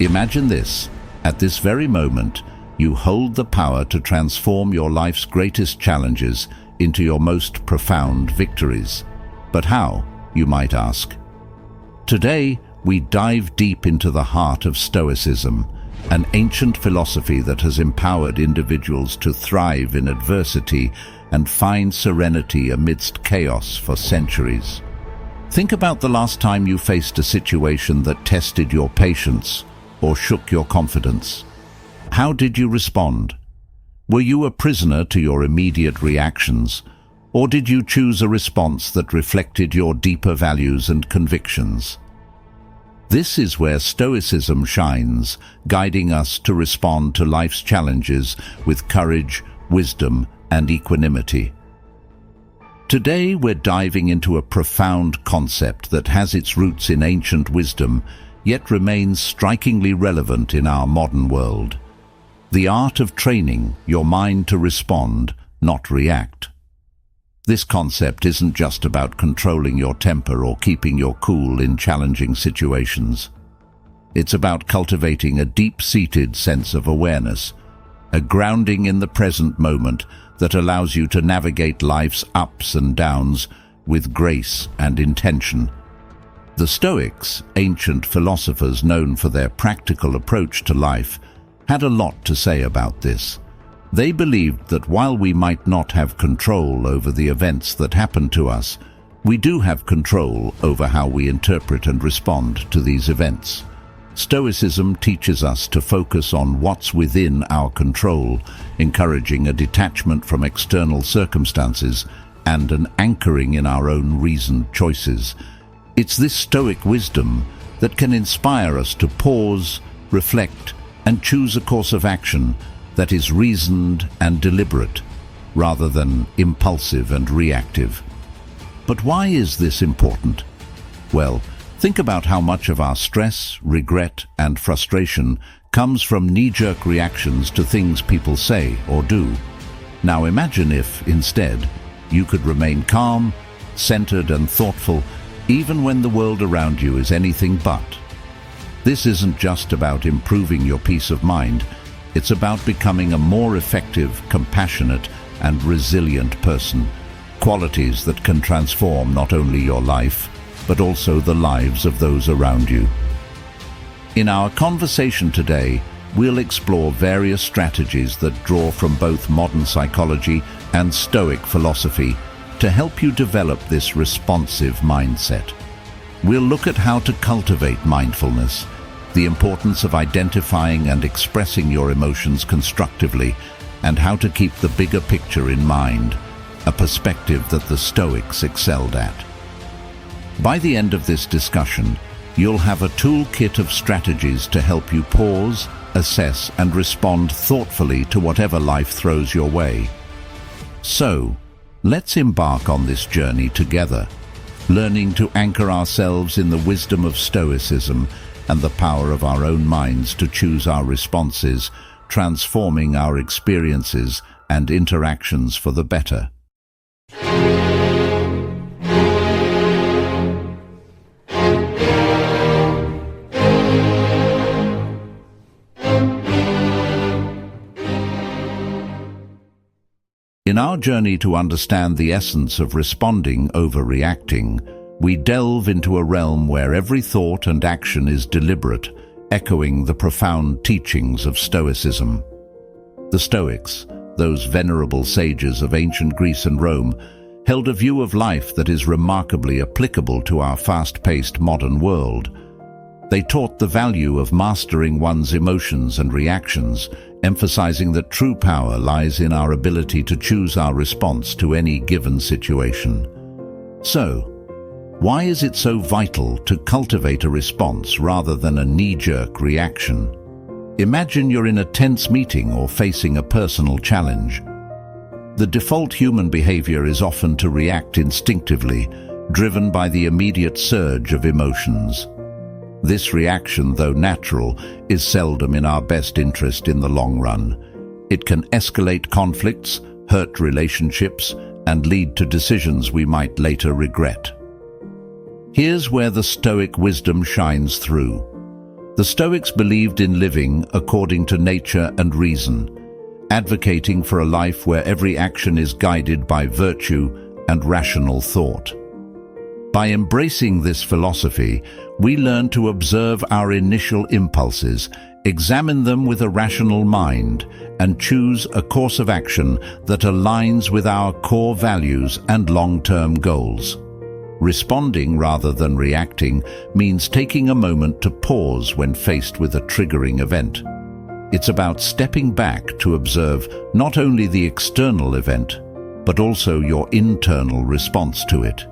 Imagine this. At this very moment, you hold the power to transform your life's greatest challenges into your most profound victories. But how, you might ask? Today, we dive deep into the heart of Stoicism, an ancient philosophy that has empowered individuals to thrive in adversity and find serenity amidst chaos for centuries. Think about the last time you faced a situation that tested your patience or shook your confidence. How did you respond? Were you a prisoner to your immediate reactions, or did you choose a response that reflected your deeper values and convictions? This is where Stoicism shines, guiding us to respond to life's challenges with courage, wisdom, and equanimity. Today, we're diving into a profound concept that has its roots in ancient wisdom, yet remains strikingly relevant in our modern world. The art of training your mind to respond, not react. This concept isn't just about controlling your temper or keeping your cool in challenging situations. It's about cultivating a deep-seated sense of awareness, a grounding in the present moment that allows you to navigate life's ups and downs with grace and intention. The Stoics, ancient philosophers known for their practical approach to life, had a lot to say about this. They believed that while we might not have control over the events that happen to us, we do have control over how we interpret and respond to these events. Stoicism teaches us to focus on what's within our control, encouraging a detachment from external circumstances and an anchoring in our own reasoned choices. It's this Stoic wisdom that can inspire us to pause, reflect, and choose a course of action that is reasoned and deliberate, rather than impulsive and reactive. But why is this important? Well, think about how much of our stress, regret, and frustration comes from knee-jerk reactions to things people say or do. Now imagine if, instead, you could remain calm, centered, and thoughtful, even when the world around you is anything but. This isn't just about improving your peace of mind. It's about becoming a more effective, compassionate, and resilient person, qualities that can transform not only your life, but also the lives of those around you. In our conversation today, we'll explore various strategies that draw from both modern psychology and Stoic philosophy to help you develop this responsive mindset. We'll look at how to cultivate mindfulness, the importance of identifying and expressing your emotions constructively, and how to keep the bigger picture in mind, a perspective that the Stoics excelled at. By the end of this discussion, you'll have a toolkit of strategies to help you pause, assess, and respond thoughtfully to whatever life throws your way. So, let's embark on this journey together, learning to anchor ourselves in the wisdom of Stoicism and the power of our own minds to choose our responses, transforming our experiences and interactions for the better. In our journey to understand the essence of responding over reacting, we delve into a realm where every thought and action is deliberate, echoing the profound teachings of Stoicism. The Stoics, those venerable sages of ancient Greece and Rome, held a view of life that is remarkably applicable to our fast-paced modern world. They taught the value of mastering one's emotions and reactions, emphasizing that true power lies in our ability to choose our response to any given situation. So, why is it so vital to cultivate a response rather than a knee-jerk reaction? Imagine you're in a tense meeting or facing a personal challenge. The default human behavior is often to react instinctively, driven by the immediate surge of emotions. This reaction, though natural, is seldom in our best interest in the long run. It can escalate conflicts, hurt relationships, and lead to decisions we might later regret. Here's where the Stoic wisdom shines through. The Stoics believed in living according to nature and reason, advocating for a life where every action is guided by virtue and rational thought. By embracing this philosophy, we learn to observe our initial impulses, examine them with a rational mind, and choose a course of action that aligns with our core values and long-term goals. Responding rather than reacting means taking a moment to pause when faced with a triggering event. It's about stepping back to observe not only the external event, but also your internal response to it.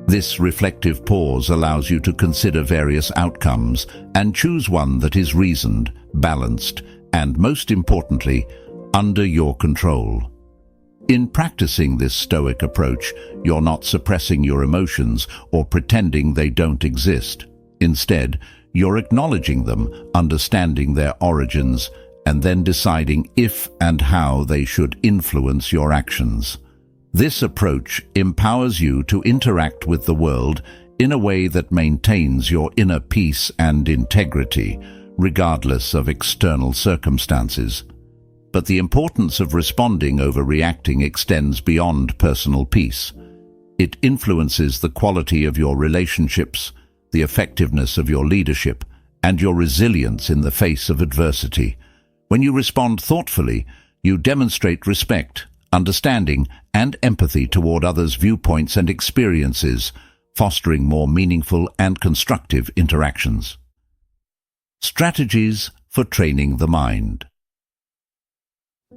This reflective pause allows you to consider various outcomes and choose one that is reasoned, balanced, and most importantly, under your control. In practicing this Stoic approach, you're not suppressing your emotions or pretending they don't exist. Instead, you're acknowledging them, understanding their origins, and then deciding if and how they should influence your actions. This approach empowers you to interact with the world in a way that maintains your inner peace and integrity, regardless of external circumstances. But the importance of responding over reacting extends beyond personal peace. It influences the quality of your relationships, the effectiveness of your leadership, and your resilience in the face of adversity. When you respond thoughtfully, you demonstrate respect, understanding, and empathy toward others' viewpoints and experiences, fostering more meaningful and constructive interactions. Strategies for training the mind.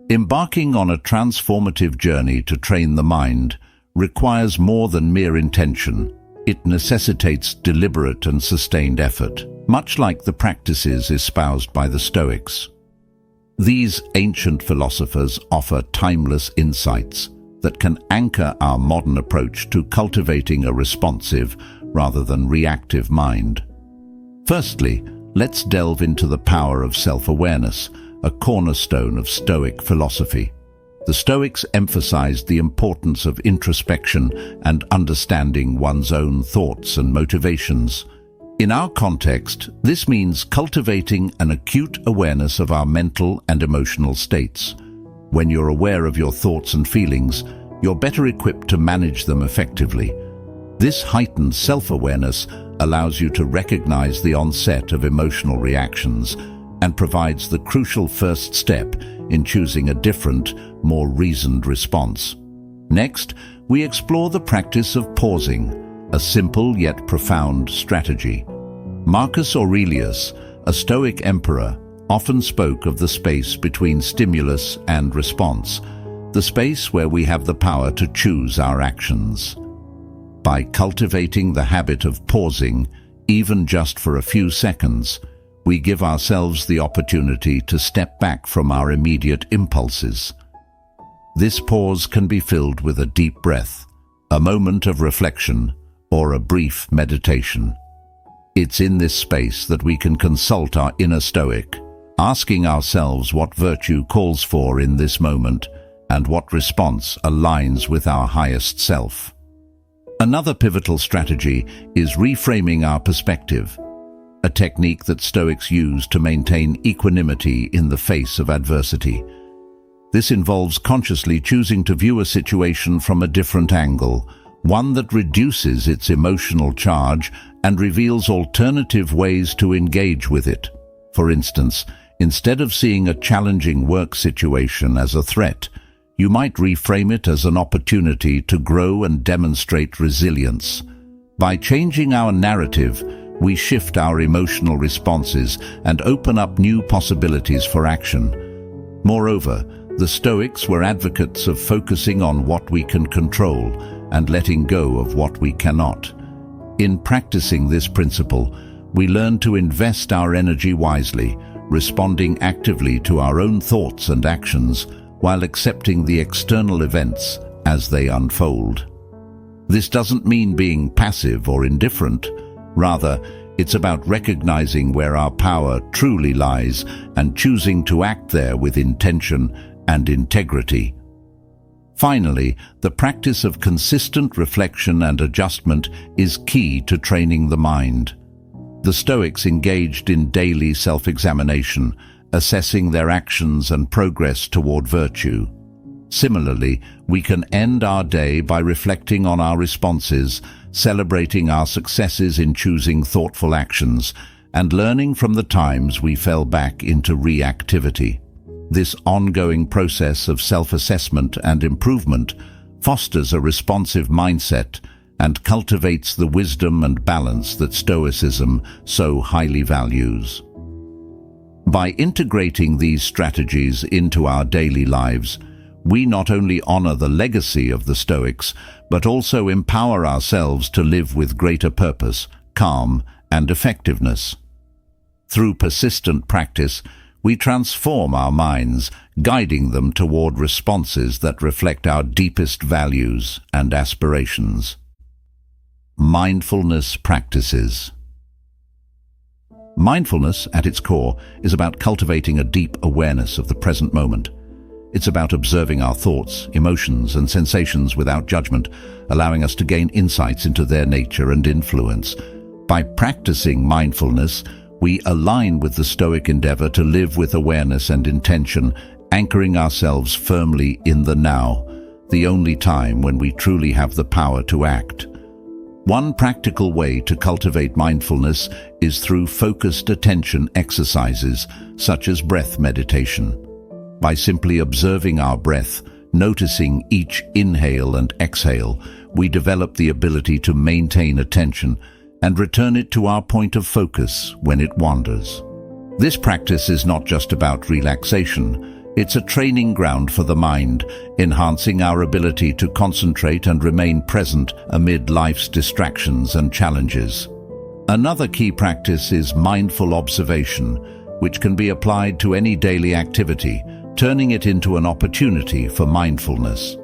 Embarking on a transformative journey to train the mind requires more than mere intention. It necessitates deliberate and sustained effort, much like the practices espoused by the Stoics. These ancient philosophers offer timeless insights that can anchor our modern approach to cultivating a responsive rather than reactive mind. Firstly, let's delve into the power of self-awareness, a cornerstone of Stoic philosophy. The Stoics emphasized the importance of introspection and understanding one's own thoughts and motivations. In our context, this means cultivating an acute awareness of our mental and emotional states. When you're aware of your thoughts and feelings, you're better equipped to manage them effectively. This heightened self-awareness allows you to recognize the onset of emotional reactions and provides the crucial first step in choosing a different, more reasoned response. Next, we explore the practice of pausing, a simple yet profound strategy. Marcus Aurelius, a Stoic emperor, often spoke of the space between stimulus and response, the space where we have the power to choose our actions. By cultivating the habit of pausing, even just for a few seconds, we give ourselves the opportunity to step back from our immediate impulses. This pause can be filled with a deep breath, a moment of reflection, or a brief meditation. It's in this space that we can consult our inner Stoic, asking ourselves what virtue calls for in this moment and what response aligns with our highest self. Another pivotal strategy is reframing our perspective, a technique that Stoics use to maintain equanimity in the face of adversity. This involves consciously choosing to view a situation from a different angle, one that reduces its emotional charge and reveals alternative ways to engage with it. For instance, instead of seeing a challenging work situation as a threat, you might reframe it as an opportunity to grow and demonstrate resilience. By changing our narrative, we shift our emotional responses and open up new possibilities for action. Moreover, the Stoics were advocates of focusing on what we can control and letting go of what we cannot. In practicing this principle, we learn to invest our energy wisely, responding actively to our own thoughts and actions while accepting the external events as they unfold. This doesn't mean being passive or indifferent. Rather, it's about recognizing where our power truly lies and choosing to act there with intention and integrity. Finally, the practice of consistent reflection and adjustment is key to training the mind. The Stoics engaged in daily self-examination, assessing their actions and progress toward virtue. Similarly, we can end our day by reflecting on our responses, celebrating our successes in choosing thoughtful actions, and learning from the times we fell back into reactivity. This ongoing process of self-assessment and improvement fosters a responsive mindset and cultivates the wisdom and balance that Stoicism so highly values. By integrating these strategies into our daily lives, we not only honor the legacy of the Stoics, but also empower ourselves to live with greater purpose, calm, and effectiveness. Through persistent practice, we transform our minds, guiding them toward responses that reflect our deepest values and aspirations. Mindfulness practices. Mindfulness, at its core, is about cultivating a deep awareness of the present moment. It's about observing our thoughts, emotions, and sensations without judgment, allowing us to gain insights into their nature and influence. By practicing mindfulness, we align with the Stoic endeavor to live with awareness and intention, anchoring ourselves firmly in the now, the only time when we truly have the power to act. One practical way to cultivate mindfulness is through focused attention exercises, such as breath meditation. By simply observing our breath, noticing each inhale and exhale, we develop the ability to maintain attention and return it to our point of focus when it wanders. This practice is not just about relaxation, it's a training ground for the mind, enhancing our ability to concentrate and remain present amid life's distractions and challenges. Another key practice is mindful observation, which can be applied to any daily activity, turning it into an opportunity for mindfulness.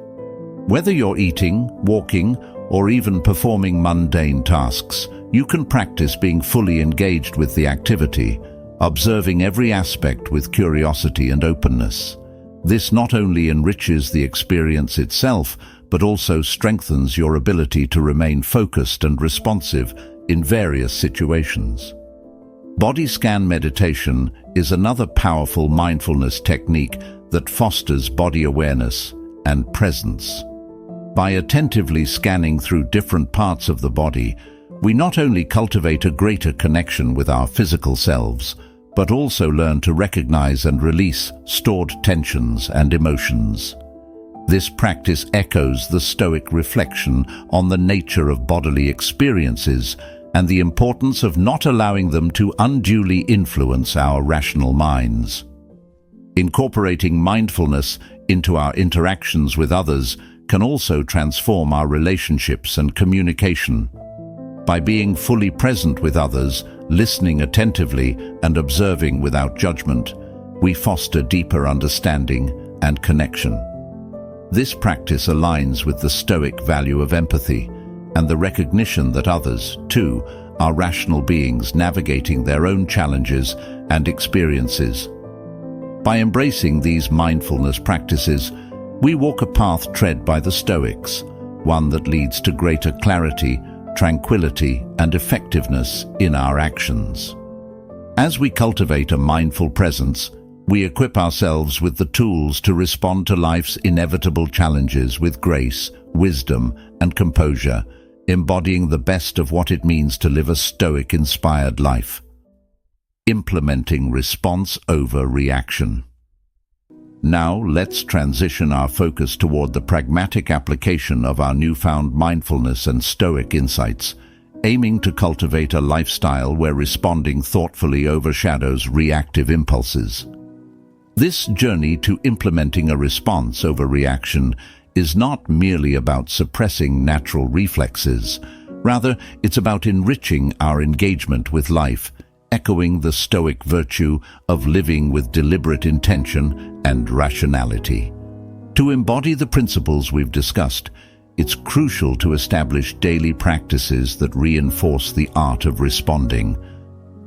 Whether you're eating, walking, or even performing mundane tasks, you can practice being fully engaged with the activity, observing every aspect with curiosity and openness. This not only enriches the experience itself, but also strengthens your ability to remain focused and responsive in various situations. Body scan meditation is another powerful mindfulness technique that fosters body awareness and presence. By attentively scanning through different parts of the body, we not only cultivate a greater connection with our physical selves, but also learn to recognize and release stored tensions and emotions. This practice echoes the Stoic reflection on the nature of bodily experiences and the importance of not allowing them to unduly influence our rational minds. Incorporating mindfulness into our interactions with others can also transform our relationships and communication. By being fully present with others, listening attentively, and observing without judgment, we foster deeper understanding and connection. This practice aligns with the Stoic value of empathy and the recognition that others, too, are rational beings navigating their own challenges and experiences. By embracing these mindfulness practices, we walk a path tread by the Stoics, one that leads to greater clarity, tranquility, and effectiveness in our actions. As we cultivate a mindful presence, we equip ourselves with the tools to respond to life's inevitable challenges with grace, wisdom, and composure, embodying the best of what it means to live a Stoic-inspired life. Implementing response over reaction. Now let's transition our focus toward the pragmatic application of our newfound mindfulness and Stoic insights, aiming to cultivate a lifestyle where responding thoughtfully overshadows reactive impulses. This journey to implementing a response over reaction is not merely about suppressing natural reflexes. Rather, it's about enriching our engagement with life, echoing the Stoic virtue of living with deliberate intention and rationality. To embody the principles we've discussed, it's crucial to establish daily practices that reinforce the art of responding.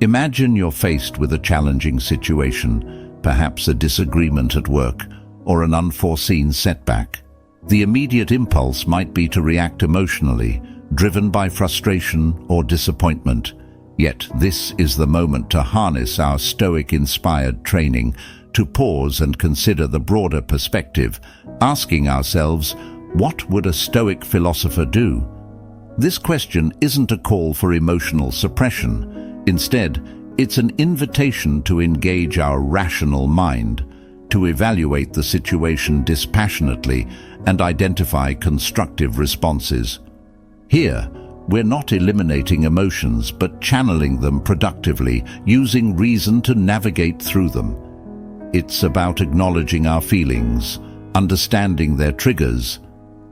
Imagine you're faced with a challenging situation, perhaps a disagreement at work or an unforeseen setback. The immediate impulse might be to react emotionally, driven by frustration or disappointment. Yet this is the moment to harness our Stoic-inspired training, to pause and consider the broader perspective, asking ourselves, what would a Stoic philosopher do? This question isn't a call for emotional suppression. Instead, it's an invitation to engage our rational mind, to evaluate the situation dispassionately and identify constructive responses. Here, we're not eliminating emotions, but channeling them productively, using reason to navigate through them. It's about acknowledging our feelings, understanding their triggers,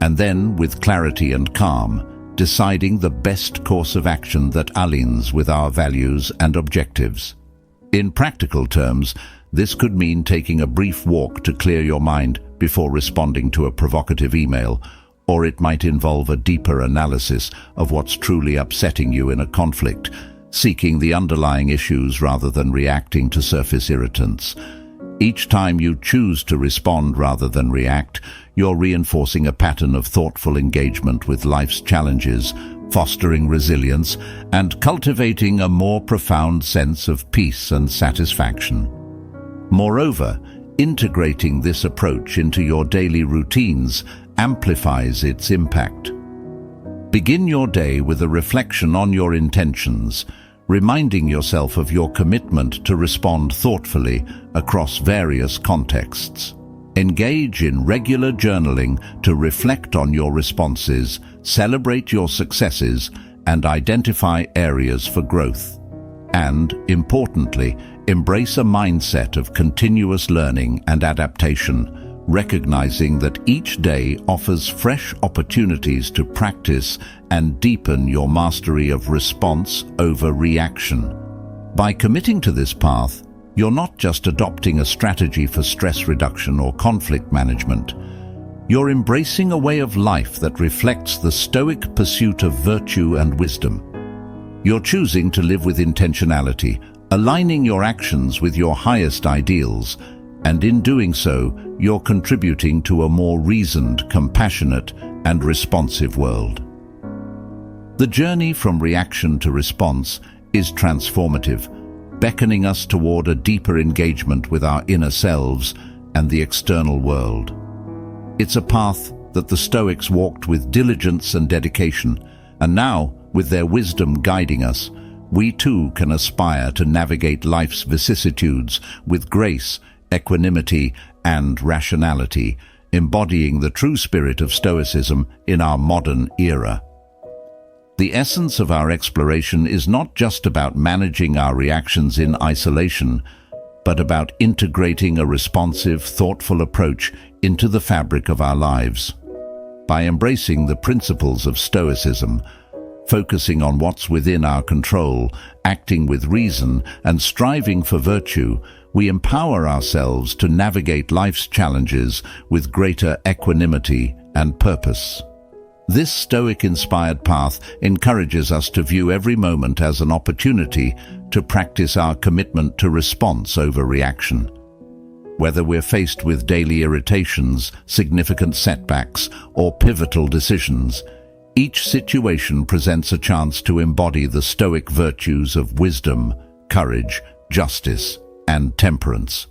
and then, with clarity and calm, deciding the best course of action that aligns with our values and objectives. In practical terms, this could mean taking a brief walk to clear your mind before responding to a provocative email, or it might involve a deeper analysis of what's truly upsetting you in a conflict, seeking the underlying issues rather than reacting to surface irritants. Each time you choose to respond rather than react, you're reinforcing a pattern of thoughtful engagement with life's challenges, fostering resilience, and cultivating a more profound sense of peace and satisfaction. Moreover, integrating this approach into your daily routines amplifies its impact. Begin your day with a reflection on your intentions, reminding yourself of your commitment to respond thoughtfully across various contexts. Engage in regular journaling to reflect on your responses, celebrate your successes, and identify areas for growth. And, importantly, embrace a mindset of continuous learning and adaptation, recognizing that each day offers fresh opportunities to practice and deepen your mastery of response over reaction. By committing to this path, you're not just adopting a strategy for stress reduction or conflict management. You're embracing a way of life that reflects the Stoic pursuit of virtue and wisdom. You're choosing to live with intentionality, aligning your actions with your highest ideals, and in doing so, you're contributing to a more reasoned, compassionate, and responsive world. The journey from reaction to response is transformative, beckoning us toward a deeper engagement with our inner selves and the external world. It's a path that the Stoics walked with diligence and dedication, and now, with their wisdom guiding us, we too can aspire to navigate life's vicissitudes with grace, equanimity, and rationality, embodying the true spirit of Stoicism in our modern era. The essence of our exploration is not just about managing our reactions in isolation, but about integrating a responsive, thoughtful approach into the fabric of our lives. By embracing the principles of Stoicism, focusing on what's within our control, acting with reason, and striving for virtue, we empower ourselves to navigate life's challenges with greater equanimity and purpose. This Stoic-inspired path encourages us to view every moment as an opportunity to practice our commitment to response over reaction. Whether we're faced with daily irritations, significant setbacks, or pivotal decisions, each situation presents a chance to embody the Stoic virtues of wisdom, courage, justice, and temperance.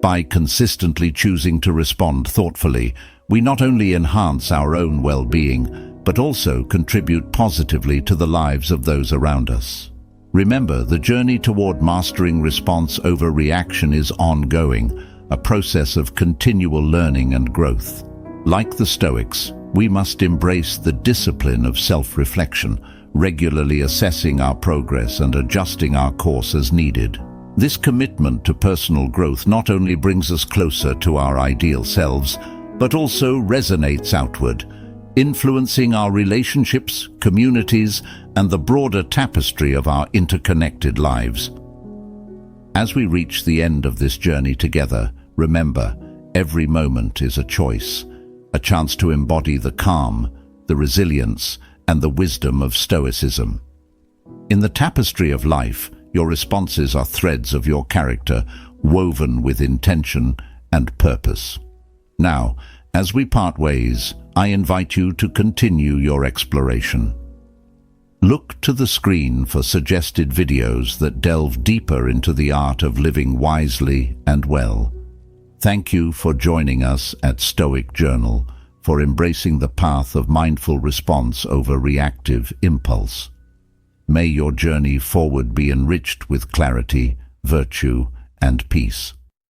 By consistently choosing to respond thoughtfully, we not only enhance our own well-being, but also contribute positively to the lives of those around us. Remember, the journey toward mastering response over reaction is ongoing, a process of continual learning and growth. Like the Stoics, we must embrace the discipline of self-reflection, regularly assessing our progress and adjusting our course as needed. This commitment to personal growth not only brings us closer to our ideal selves, but also resonates outward, influencing our relationships, communities, and the broader tapestry of our interconnected lives. As we reach the end of this journey together, remember, every moment is a choice, a chance to embody the calm, the resilience, and the wisdom of Stoicism. In the tapestry of life, your responses are threads of your character, woven with intention and purpose. Now, as we part ways, I invite you to continue your exploration. Look to the screen for suggested videos that delve deeper into the art of living wisely and well. Thank you for joining us at Stoic Journal, for embracing the path of mindful response over reactive impulse. May your journey forward be enriched with clarity, virtue, and peace.